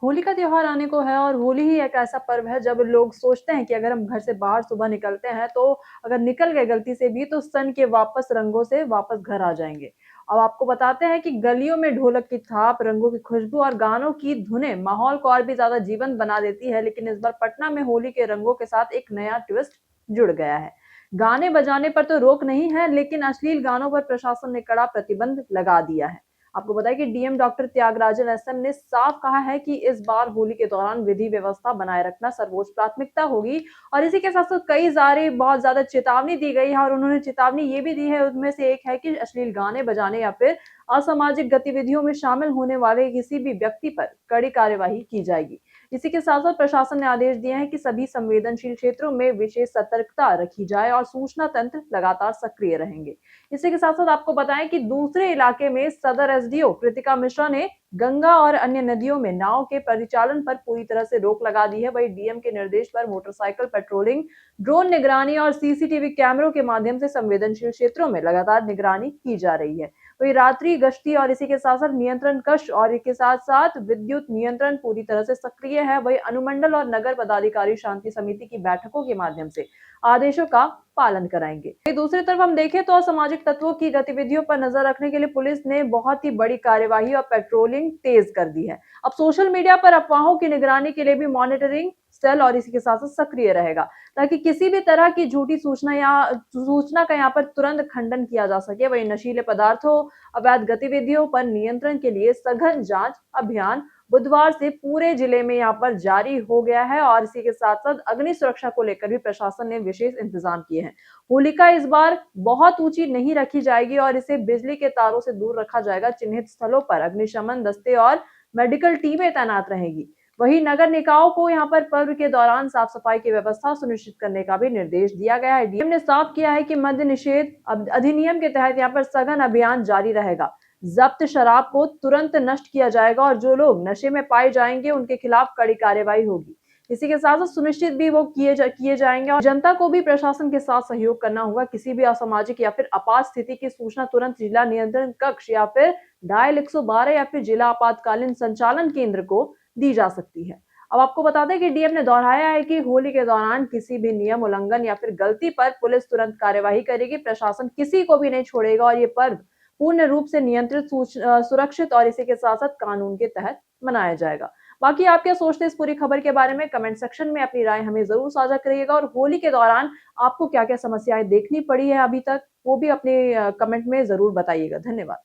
होली का त्योहार आने को है और होली ही एक ऐसा पर्व है जब लोग सोचते हैं कि अगर हम घर से बाहर सुबह निकलते हैं तो अगर निकल गए गलती से भी तो सन के वापस रंगों से वापस घर आ जाएंगे। अब आपको बताते हैं कि गलियों में ढोलक की थाप, रंगों की खुशबू और गानों की धुनें माहौल को और भी ज्यादा जीवंत बना देती है। लेकिन इस बार पटना में होली के रंगों के साथ एक नया ट्विस्ट जुड़ गया है। गाने बजाने पर तो रोक नहीं है, लेकिन अश्लील गानों पर प्रशासन ने कड़ा प्रतिबंध लगा दिया है। आपको बताया कि डीएम डॉक्टर त्यागराजन एसएम ने साफ कहा है कि इस बार होली के दौरान विधि व्यवस्था बनाए रखना सर्वोच्च प्राथमिकता होगी। और इसी के साथ साथ कई सारे बहुत ज्यादा चेतावनी दी गई है और उन्होंने चेतावनी ये भी दी है, उनमें से एक है कि अश्लील गाने बजाने या फिर असामाजिक गतिविधियों में शामिल होने वाले किसी भी व्यक्ति पर कड़ी कार्यवाही की जाएगी। इसी के साथ साथ प्रशासन ने आदेश दिए हैं कि सभी संवेदनशील क्षेत्रों में विशेष सतर्कता रखी जाए और सूचना तंत्र लगातार सक्रिय रहेंगे। इसी के साथ साथ आपको बताएं कि दूसरे इलाके में सदर एसडीओ कृतिका मिश्रा ने गंगा और अन्य नदियों में नाव के परिचालन पर पूरी तरह से रोक लगा दी है। वहीं डीएम के निर्देश पर मोटरसाइकिल पेट्रोलिंग, ड्रोन निगरानी और सीसीटीवी कैमरों के माध्यम से संवेदनशील क्षेत्रों में लगातार निगरानी की जा रही है। वही रात्रि गश्ती और इसी के साथ साथ नियंत्रण कक्ष और इसके साथ साथ विद्युत नियंत्रण पूरी तरह से सक्रिय है। वही अनुमंडल और नगर पदाधिकारी शांति समिति की बैठकों के माध्यम से आदेशों का पालन कराएंगे। दूसरी तरफ हम देखें तो असामाजिक तत्वों की गतिविधियों पर नजर रखने के लिए पुलिस ने बहुत ही बड़ी कार्यवाही और पेट्रोलिंग तेज कर दी है। अब सोशल मीडिया पर अफवाहों की निगरानी के लिए भी मॉनिटरिंग सेल और इसी के साथ साथ सक्रिय रहेगा, ताकि किसी भी तरह की झूठी सूचना का यहाँ पर तुरंत खंडन किया जा सके। वही नशीले पदार्थों, अवैध गतिविधियों पर नियंत्रण के लिए सघन जांच अभियान बुधवार से पूरे जिले में यहाँ पर जारी हो गया है और इसी के साथ साथ अग्नि सुरक्षा को लेकर भी प्रशासन ने विशेष इंतजाम किए हैं। होलिका इस बार बहुत ऊंची नहीं रखी जाएगी और इसे बिजली के तारों से दूर रखा जाएगा। चिन्हित स्थलों पर अग्निशमन दस्ते और मेडिकल टीमें तैनात रहेंगी। वहीं नगर निकायों को यहाँ पर पर्व के दौरान साफ सफाई की व्यवस्था सुनिश्चित करने का भी निर्देश दिया गया है। डीएम ने साफ किया है कि मद्य निषेध अधिनियम के तहत यहाँ पर सघन अभियान जारी रहेगा। जब्त शराब को तुरंत नष्ट किया जाएगा और जो लोग नशे में पाए जाएंगे उनके खिलाफ कड़ी कार्रवाई होगी। इसी के साथ साथ सुनिश्चित भी वो किए जाएंगे और जनता को भी प्रशासन के साथ सहयोग करना होगा। किसी भी असामाजिक या फिर आपात स्थिति की सूचना तुरंत जिला नियंत्रण कक्ष या फिर डायल 112 या फिर जिला आपातकालीन संचालन केंद्र को दी जा सकती है। अब आपको बता दें कि डीएम ने दोहराया है कि होली के दौरान किसी भी नियम उल्लंघन या फिर गलती पर पुलिस तुरंत कार्यवाही करेगी। प्रशासन किसी को भी नहीं छोड़ेगा और ये पर्व पूर्ण रूप से नियंत्रित, सुरक्षित और इसी के साथ साथ कानून के तहत मनाया जाएगा। बाकी आप क्या सोचते हैं इस पूरी खबर के बारे में? कमेंट सेक्शन में अपनी राय हमें जरूर साझा करिएगा और होली के दौरान आपको क्या क्या समस्याएं देखनी पड़ी है अभी तक, वो भी अपने कमेंट में जरूर बताइएगा। धन्यवाद।